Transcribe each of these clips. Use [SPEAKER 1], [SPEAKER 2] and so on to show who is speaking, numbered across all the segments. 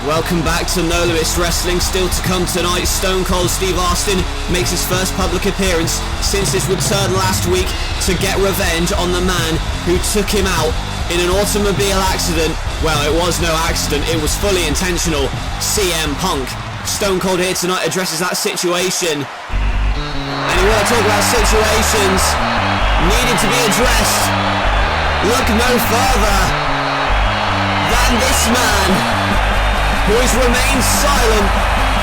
[SPEAKER 1] Welcome back to No Limits Wrestling. Still to come tonight, Stone Cold Steve Austin makes his first public appearance since his return last week to get revenge on the man who took him out in an automobile accident. Well, it was no accident, it was fully intentional. CM Punk. Stone Cold here tonight addresses that situation. And you want to talk about situations needing to be addressed, look no further than this man who has remained silent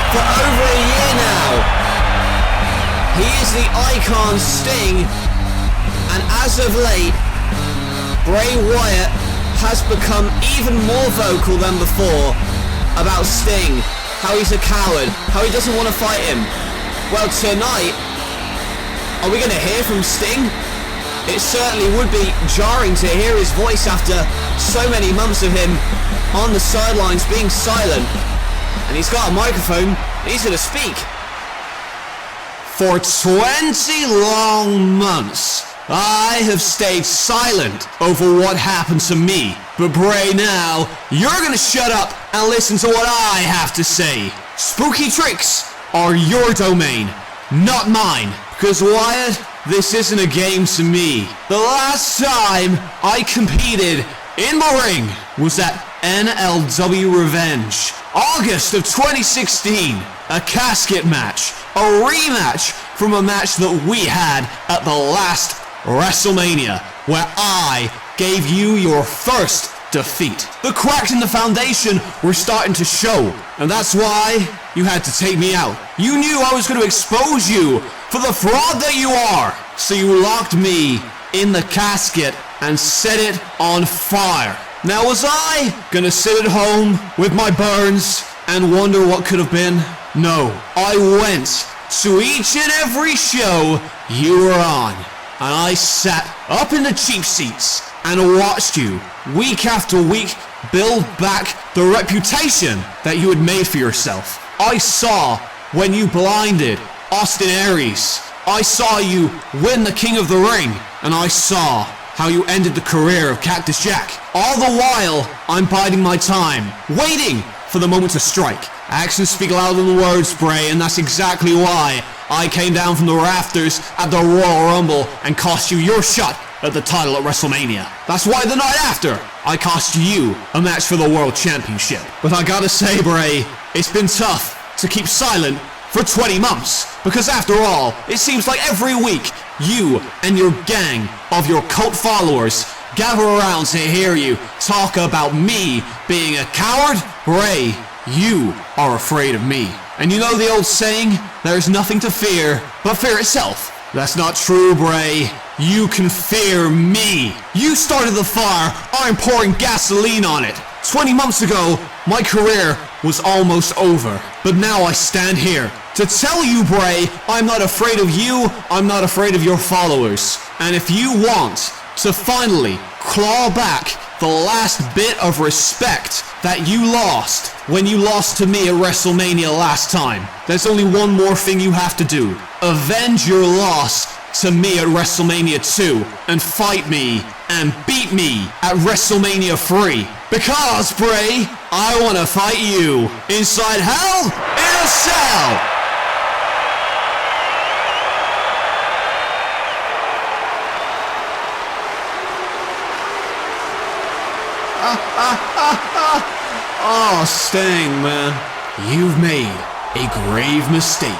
[SPEAKER 1] for over a year now. He is the icon Sting, and as of late, Bray Wyatt has become even more vocal than before about Sting, how he's a coward, how he doesn't want to fight him. Well, tonight, are we going to hear from Sting? It certainly would be jarring to hear his voice after so many months of him on the sidelines being silent. And he's got a microphone, and he's going to speak. For 20 long months, I have stayed silent over what happened to me. But Bray, now, you're going to shut up and listen to what I have to say. Spooky tricks are your domain, not mine. Because Wyatt, this isn't a game to me. The last time I competed in the ring was at NLW Revenge, August of 2016. A casket match, a rematch from a match that we had at the last WrestleMania, where I gave you your first defeat. The cracks in the foundation were starting to show, and that's why you had to take me out. You knew I was going to expose you for the fraud that you are, so you locked me in the casket and set it on fire. Now, was I gonna sit at home with my burns and wonder what could have been? No, I went to each and every show you were on, and I sat up in the cheap seats and watched you week after week build back the reputation that you had made for yourself. I saw when you blinded Austin Aries. I saw you win the King of the Ring, and I saw how you ended the career of Cactus Jack. All the while, I'm biding my time, waiting for the moment to strike. Actions speak louder than words, Bray, and that's exactly why I came down from the rafters at the Royal Rumble and cost you your shot at the title at WrestleMania. That's why the night after, I cost you a match for the World Championship. But I gotta say, Bray, it's been tough to keep silent for 20 months, because after all, it seems like every week, you and your gang of your cult followers gather around to hear you talk about me being a coward. Bray, you are afraid of me. And you know the old saying, there's nothing to fear but fear itself. That's not true, Bray. You can fear me. You started the fire, I'm pouring gasoline on it. 20 months ago, my career was almost over. But now I stand here to tell you, Bray, I'm not afraid of you, I'm not afraid of your followers. And if you want to finally claw back the last bit of respect that you lost when you lost to me at WrestleMania last time, there's only one more thing you have to do. Avenge your loss to me at WrestleMania 2 and fight me and beat me at WrestleMania 3. Because, Bray, I want to fight you inside Hell in a Cell. Oh, Sting, man, you've made a grave mistake.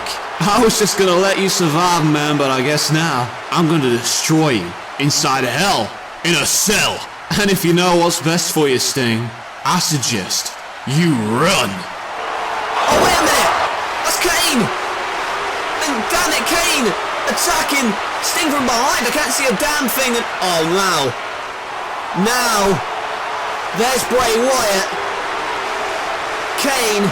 [SPEAKER 1] I was just gonna let you survive, man, but I guess now I'm gonna destroy you inside Hell in a Cell. And if you know what's best for you, Sting, I suggest you run. Oh, wait a minute! That's Kane! And damn it, Kane! Attacking Sting from behind! I can't see a damn thing! Oh, wow. Now, there's Bray Wyatt. Kane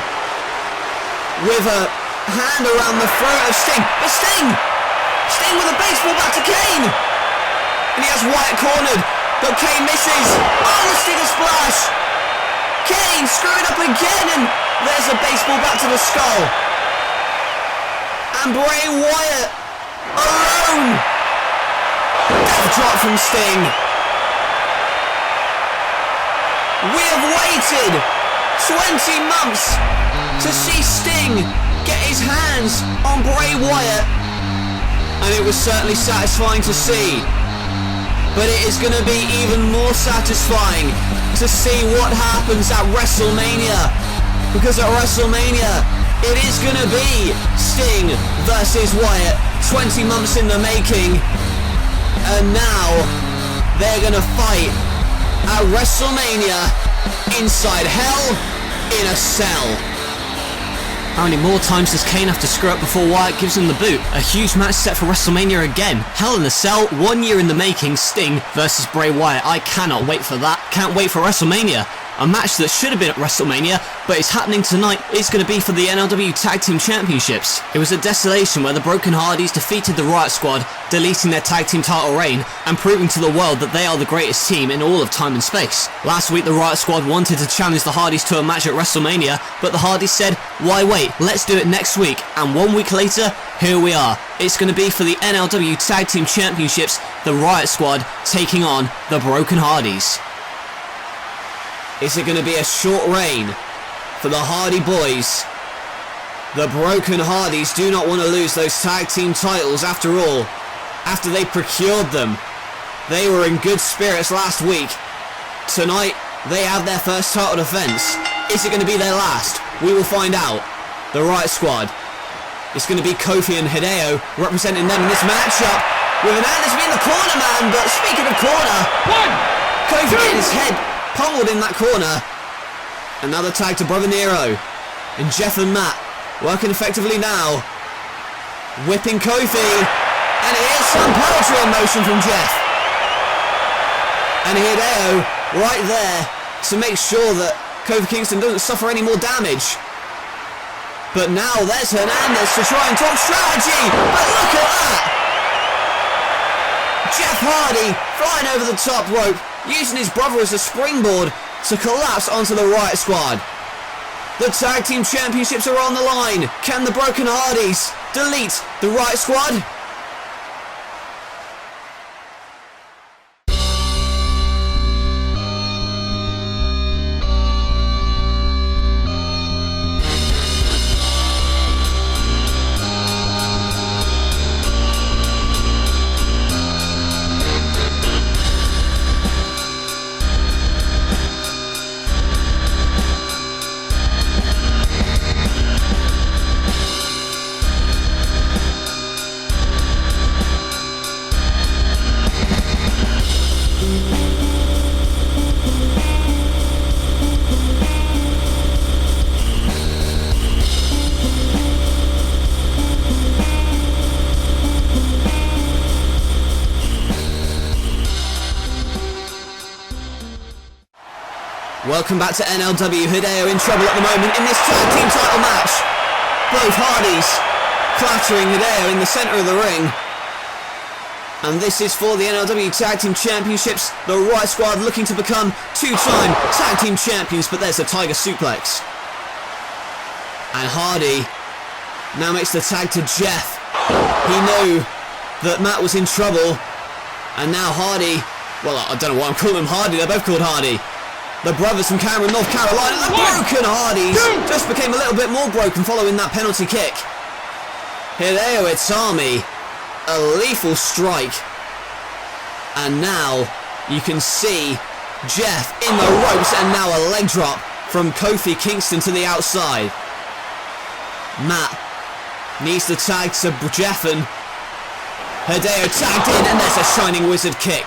[SPEAKER 1] with a hand around the throat of Sting. But Sting with a baseball bat to Kane! And he has Wyatt cornered. But Kane misses. Oh, the Stinger splash! Kane screwed up again, and there's a baseball bat to the skull. And Bray Wyatt alone. Death drop from Sting. We have waited 20 months to see Sting get his hands on Bray Wyatt, and it was certainly satisfying to see. But it is going to be even more satisfying to see what happens at WrestleMania, because at WrestleMania it is going to be Sting versus Wyatt, 20 months in the making, and now they're going to fight at WrestleMania inside Hell in a Cell. How many more times does Kane have to screw up before Wyatt gives him the boot? A huge match set for WrestleMania again. Hell in a Cell, 1 year in the making, Sting versus Bray Wyatt. I cannot wait for that. Can't wait for WrestleMania. A match that should have been at WrestleMania, but it's happening tonight. It's going to be for the NLW Tag Team Championships. It was a desolation where the Broken Hardys defeated the Riot Squad, deleting their tag team title reign and proving to the world that they are the greatest team in all of time and space. Last week the Riot Squad wanted to challenge the Hardys to a match at WrestleMania, but the Hardys said, why wait, let's do it next week, and 1 week later, here we are. It's going to be for the NLW Tag Team Championships, the Riot Squad taking on the Broken Hardys. Is it going to be a short reign for the Hardy Boys? The Broken Hardys do not want to lose those tag team titles after all. After they procured them, they were in good spirits last week. Tonight, they have their first title defense. Is it going to be their last? We will find out. The Riot Squad. It's going to be Kofi and Hideo representing them in this matchup, with an Anderson in the corner, man. But speaking of corner, Kofi getting his head pummeled in that corner. Another tag to Brother Nero. And Jeff and Matt working effectively now. Whipping Kofi. And here's some poetry in motion from Jeff. And Hideo right there to make sure that Kofi Kingston doesn't suffer any more damage. But now there's Hernandez to try and talk strategy. But look at that. Jeff Hardy flying over the top rope, using his brother as a springboard to collapse onto the Riot Squad. The Tag Team Championships are on the line. Can the Broken Hardys delete the Riot Squad? Welcome back to NLW. Hideo in trouble at the moment in this tag team title match. Both Hardys clattering Hideo in the centre of the ring. And this is for the NLW Tag Team Championships. The Riot Squad looking to become two-time tag team champions, but there's a Tiger Suplex. And Hardy now makes the tag to Jeff. He knew that Matt was in trouble. And now Hardy, well, I don't know why I'm calling him Hardy, they're both called Hardy. The brothers from Cameron, North Carolina, the Broken Hardys, just became a little bit more broken following that penalty kick. Hideo Itami, a lethal strike. And now you can see Jeff in the ropes, and now a leg drop from Kofi Kingston to the outside. Matt needs the tag to Jeff, and Hideo tagged in, and there's a Shining Wizard kick.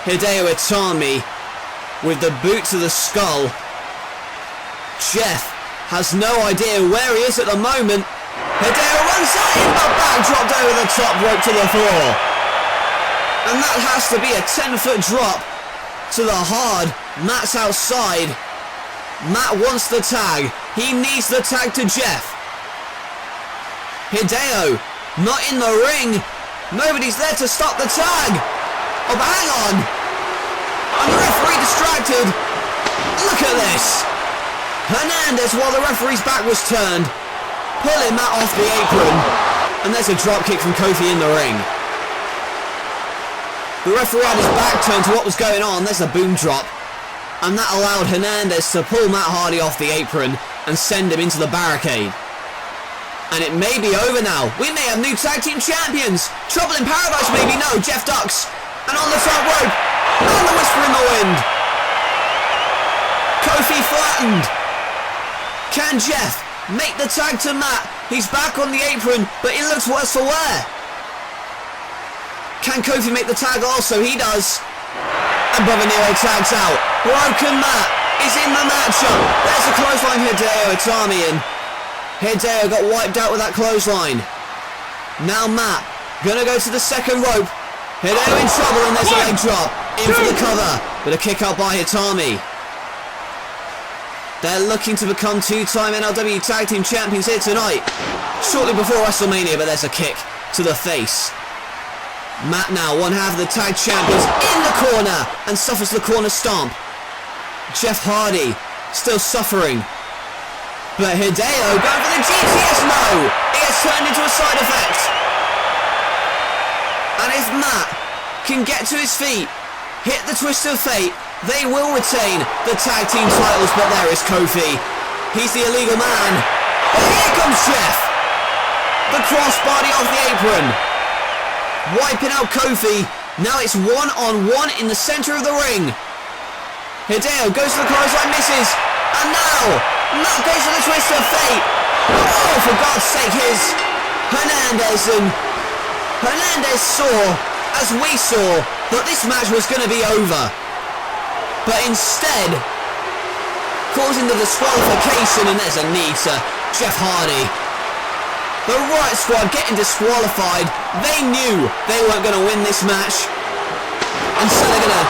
[SPEAKER 1] Hideo Itami with the boot to the skull. Jeff has no idea where he is at the moment. Hideo runs out in, but backdropped over the top rope to the floor. And that has to be a 10-foot drop to the hard. Matt's outside. Matt wants the tag. He needs the tag to Jeff. Hideo not in the ring. Nobody's there to stop the tag. Oh, but hang on. And the referee distracted. Look at this. Hernandez, while the referee's back was turned, pulling Matt off the apron. And there's a drop kick from Kofi in the ring. The referee had his back turned to what was going on. There's a boom drop. and that allowed Hernandez to pull Matt Hardy off the apron and send him into the barricade. And it may be over now. We may have new tag team champions. Trouble in Paradise maybe. No, Jeff ducks. And on the top rope. And the whisper in the wind. Kofi flattened. Can Jeff make the tag to Matt? He's back on the apron, but it looks worse for wear. Can Kofi make the tag also? He does. And Brother Nero tags out. Broken Matt is in the matchup. There's a clothesline Hideo Itami in. Hideo got wiped out with that clothesline. Now Matt gonna go to the second rope. Hideo in trouble and there's a leg drop. In for the cover, but a kick out by Itami. They're looking to become two-time NLW Tag Team Champions here tonight. Shortly before WrestleMania, but there's a kick to the face. Matt now, one half of the tag champions, in the corner and suffers the corner stomp. Jeff Hardy still suffering. But Hideo going for the GTS, no! It gets turned into a side effect. And if Matt can get to his feet, hit the twist of fate, they will retain the tag team titles, but there is Kofi. He's the illegal man. And here comes Jeff. The crossbody off the apron. Wiping out Kofi. Now it's one-on-one in the center of the ring. Hideo goes to the clothesline, misses. And now Matt goes for the twist of fate. Oh, for God's sake, here's Hernandez. And Hernandez saw, as we saw, that this match was going to be over. But instead, causing the disqualification, and there's a knee to Jeff Hardy. The Riot Squad getting disqualified. They knew they weren't going to win this match. And so they're going to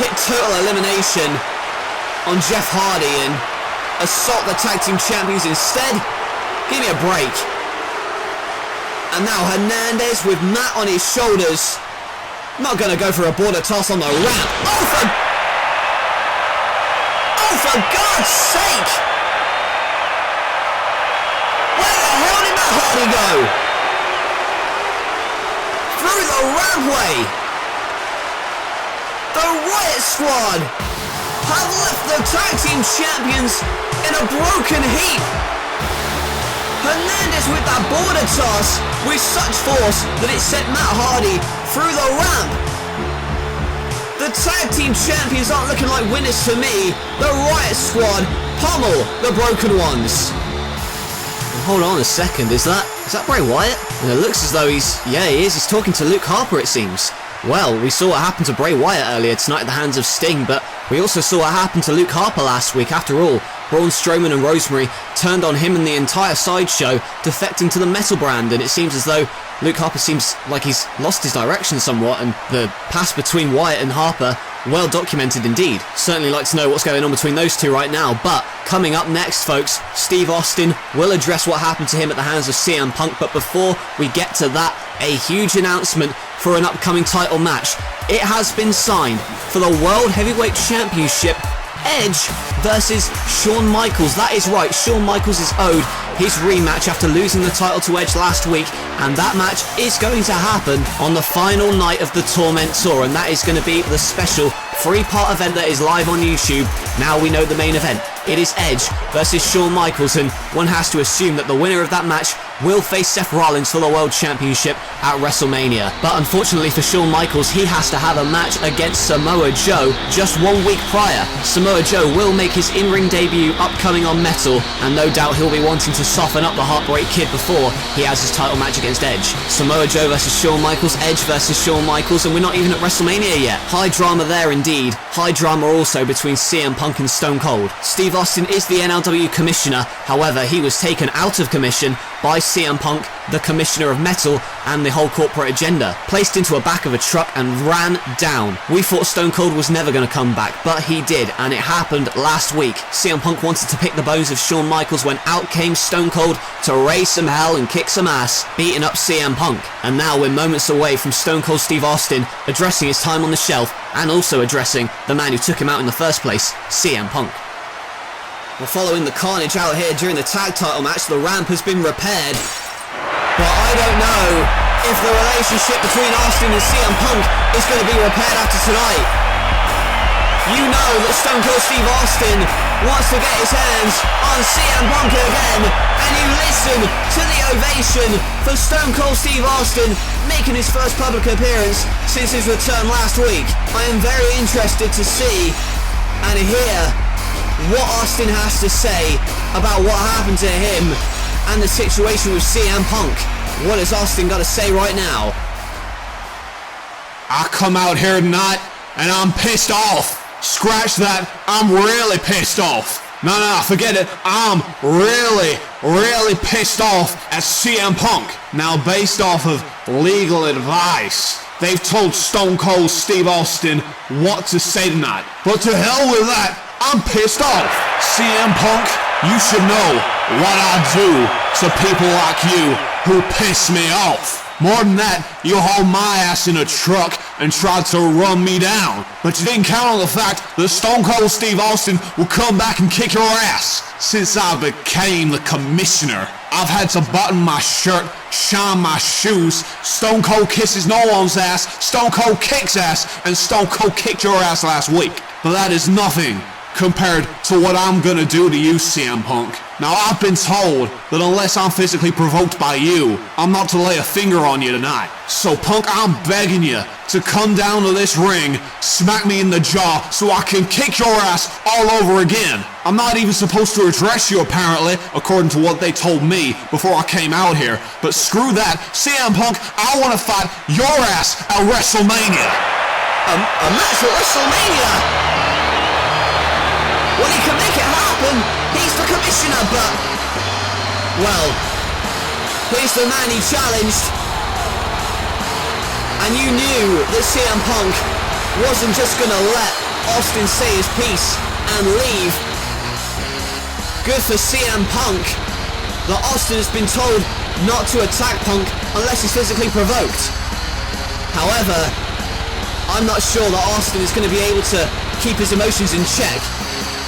[SPEAKER 1] hit total elimination on Jeff Hardy and assault the tag team champions instead. Give me a break. And now Hernandez with Matt on his shoulders. Not going to go for a border toss on the ramp. Oh, for God's sake! Where the hell did Matt Hardy go? Through the rampway. The Riot Squad have left the tag team champions in a broken heap. Hernandez with that border toss with such force that it sent Matt Hardy through the ramp. The tag team champions aren't looking like winners to me. The Riot Squad pummel the Broken Ones. Hold on a second, is that Bray Wyatt? And it looks as though he is. He's talking to Luke Harper, it seems. Well, we saw what happened to Bray Wyatt earlier tonight at the hands of Sting, but we also saw what happened to Luke Harper last week. After all, Braun Strowman and Rosemary turned on him and the entire sideshow, defecting to the Metal brand, and it seems as though Luke Harper seems like he's lost his direction somewhat, and the past between Wyatt and Harper, well documented indeed. Certainly like to know what's going on between those two right now, but coming up next, folks, Steve Austin will address what happened to him at the hands of CM Punk, but before we get to that, a huge announcement for an upcoming title match. It has been signed for the World Heavyweight Championship. Edge versus Shawn Michaels. That is right, Shawn Michaels is owed his rematch after losing the title to Edge last week, and that match is going to happen on the final night of the Torment Tour, and that is going to be the special 3-part event that is live on YouTube. Now we know the main event. It is Edge versus Shawn Michaels, and one has to assume that the winner of that match will face Seth Rollins for the World Championship at WrestleMania. But unfortunately for Shawn Michaels, he has to have a match against Samoa Joe just 1 week prior. Samoa Joe will make his in-ring debut upcoming on Metal, and no doubt he'll be wanting to soften up the Heartbreak Kid before he has his title match against Edge. Samoa Joe versus Shawn Michaels, Edge versus Shawn Michaels, and we're not even at WrestleMania yet. High drama there indeed. High drama also between CM Punk and Stone Cold. Steve Austin is the NLW Commissioner, however he was taken out of commission by CM Punk, the Commissioner of Metal, and the whole corporate agenda, placed into a back of a truck and ran down. We thought Stone Cold was never going to come back, but he did, and it happened last week. CM Punk wanted to pick the bones of Shawn Michaels when out came Stone Cold to raise some hell and kick some ass, beating up CM Punk. And now we're moments away from Stone Cold Steve Austin addressing his time on the shelf, and also addressing the man who took him out in the first place, CM Punk. Well, following the carnage out here during the tag title match, the ramp has been repaired. But I don't know if the relationship between Austin and CM Punk is going to be repaired after tonight. You know that Stone Cold Steve Austin wants to get his hands on CM Punk again, and you listen to the ovation for Stone Cold Steve Austin making his first public appearance since his return last week. I am very interested to see and hear what Austin has to say about what happened to him and the situation with CM Punk. What has Austin got to say right now?
[SPEAKER 2] I come out here tonight and I'm pissed off. Scratch that, I'm really pissed off. No, forget it. I'm really pissed off at CM Punk. Now, based off of legal advice, they've told Stone Cold Steve Austin what to say tonight. But to hell with that, I'm pissed off. CM Punk, you should know what I do to people like you who piss me off. More than that, you hauled my ass in a truck and tried to run me down. But you didn't count on the fact that Stone Cold Steve Austin will come back and kick your ass. Since I became the commissioner, I've had to button my shirt, shine my shoes. Stone Cold kisses no one's ass, Stone Cold kicks ass, and Stone Cold kicked your ass last week. But that is nothing compared to what I'm gonna do to you, CM Punk. Now, I've been told that unless I'm physically provoked by you, I'm not to lay a finger on you tonight. So, Punk, I'm begging you to come down to this ring, smack me in the jaw so I can kick your ass all over again. I'm not even supposed to address you, apparently, according to what they told me before I came out here. But screw that. CM Punk, I want to fight your ass at WrestleMania.
[SPEAKER 1] A match at WrestleMania? Well, he can make it happen. He's the commissioner, but... well, he's the man he challenged. And you knew that CM Punk wasn't just going to let Austin say his piece and leave. Good for CM Punk that Austin has been told not to attack Punk unless he's physically provoked. However, I'm not sure that Austin is going to be able to keep his emotions in check.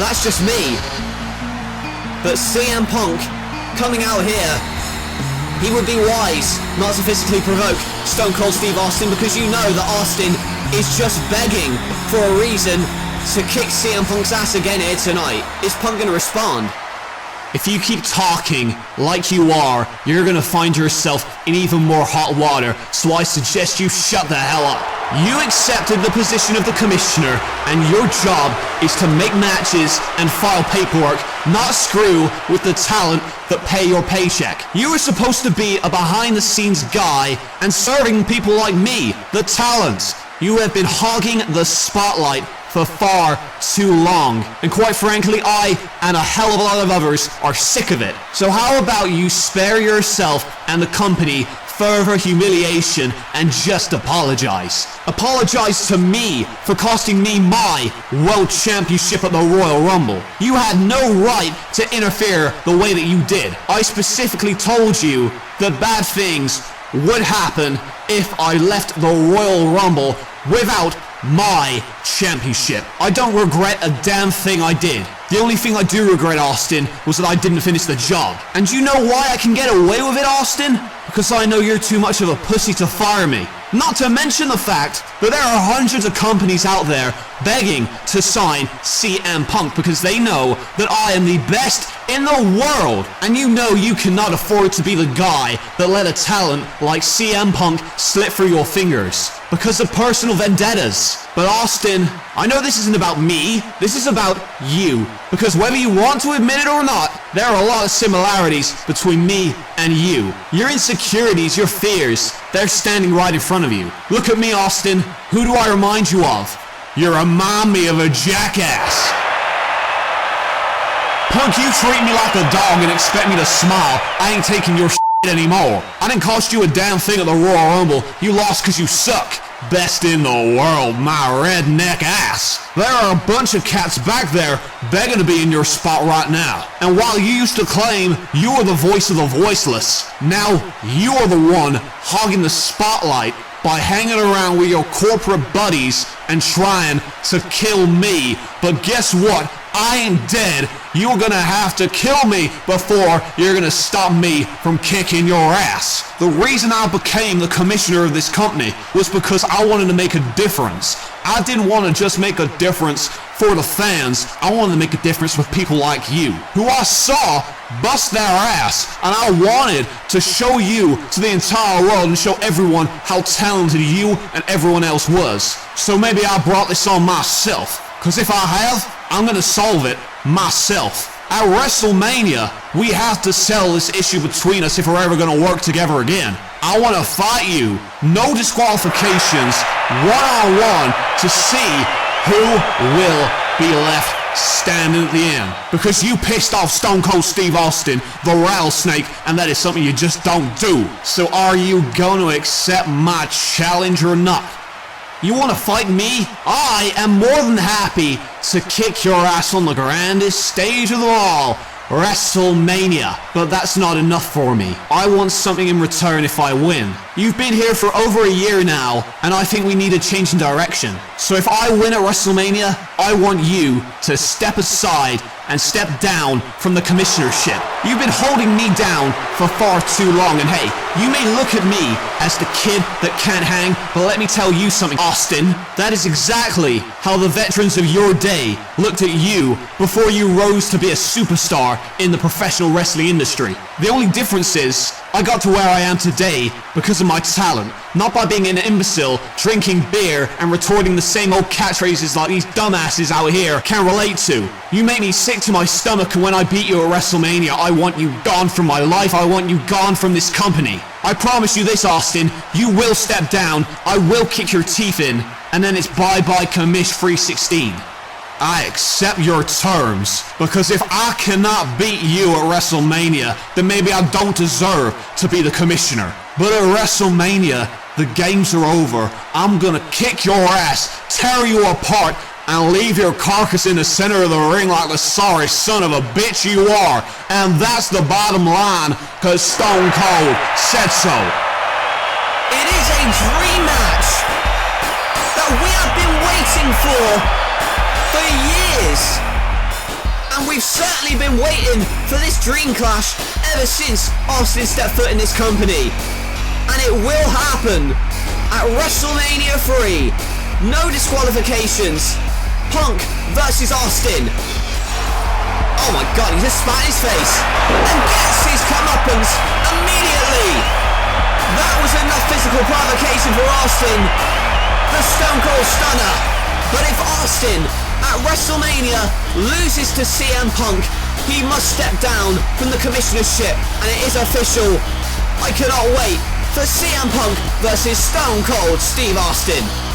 [SPEAKER 1] That's just me. But CM Punk coming out here, he would be wise not to physically provoke Stone Cold Steve Austin, because you know that Austin is just begging for a reason to kick CM Punk's ass again here tonight. Is Punk going to respond?
[SPEAKER 2] If you keep talking like you are, you're gonna find yourself in even more hot water, so I suggest you shut the hell up. You accepted the position of the commissioner, and your job is to make matches and file paperwork, not screw with the talent that pay your paycheck. You were supposed to be a behind-the-scenes guy and serving people like me, the talent. You have been hogging the spotlight for far too long. And quite frankly, I and a hell of a lot of others are sick of it. So how about you spare yourself and the company further humiliation and just apologize. Apologize to me for costing me my World Championship at the Royal Rumble. You had no right to interfere the way that you did. I specifically told you that bad things would happen if I left the Royal Rumble without my championship. I don't regret a damn thing I did. The only thing I do regret, Austin, was that I didn't finish the job. And you know why I can get away with it, Austin? Because I know you're too much of a pussy to fire me. Not to mention the fact that there are hundreds of companies out there begging to sign CM Punk because they know that I am the best in the world. And you know you cannot afford to be the guy that let a talent like CM Punk slip through your fingers because of personal vendettas. But Austin, I know this isn't about me, this is about you. Because whether you want to admit it or not, there are a lot of similarities between me and you. Your insecurities, your fears, they're standing right in front of you. Look at me, Austin. Who do I remind you of? You remind me of a jackass. Punk, you treat me like a dog and expect me to smile. I ain't taking your shit anymore. I didn't cost you a damn thing at the Royal Rumble. You lost because you suck. Best in the world, my redneck ass. There are a bunch of cats back there begging to be in your spot right now. And while you used to claim you were the voice of the voiceless, now you are the one hogging the spotlight by hanging around with your corporate buddies and trying to kill me. But guess what? I ain't dead. You're gonna have to kill me before you're gonna stop me from kicking your ass. The reason I became the commissioner of this company was because I wanted to make a difference. I didn't want to just make a difference for the fans. I wanted to make a difference with people like you, who I saw bust their ass, and I wanted to show you to the entire world and show everyone how talented you and everyone else was. So maybe I brought this on myself, because if I have, I'm gonna solve it myself. At WrestleMania, we have to settle this issue between us if we're ever gonna work together again. I want to fight you, no disqualifications, one-on-one, to see who will be left standing at the end. Because you pissed off Stone Cold Steve Austin, the rattlesnake, and that is something you just don't do. So are you going to accept my challenge or not? You want to fight me? I am more than happy to kick your ass on the grandest stage of them all, WrestleMania. But that's not enough for me. I want something in return if I win. You've been here for over a year now, and I think we need a change in direction. So if I win at WrestleMania, I want you to step aside and step down from the commissionership. You've been holding me down for far too long, and hey, you may look at me as the kid that can't hang, but let me tell you something, Austin. That is exactly how the veterans of your day looked at you before you rose to be a superstar in the professional wrestling industry. The only difference is, I got to where I am today because of my talent, not by being an imbecile, drinking beer, and retorting the same old catchphrases like these dumbasses out here can relate to. You make me sick to my stomach, and when I beat you at WrestleMania, I want you gone from my life, I want you gone from this company. I promise you this, Austin, you will step down, I will kick your teeth in, and then it's bye-bye Commish 316. I accept your terms, because if I cannot beat you at WrestleMania, then maybe I don't deserve to be the commissioner. But at WrestleMania, the games are over. I'm gonna kick your ass, tear you apart, and leave your carcass in the center of the ring like the sorry son of a bitch you are. And that's the bottom line, cause Stone Cold said so.
[SPEAKER 1] It is a dream match that we have been waiting for years, and we've certainly been waiting for this dream clash ever since Austin stepped foot in this company, and it will happen at WrestleMania 3. No disqualifications. Punk versus Austin. Oh my god, he just spat in his face and gets his comeuppance immediately. That was enough physical provocation for Austin, the Stone Cold Stunner. But if Austin at WrestleMania loses to CM Punk, he must step down from the commissionership, and it is official. I cannot wait for CM Punk versus Stone Cold Steve Austin.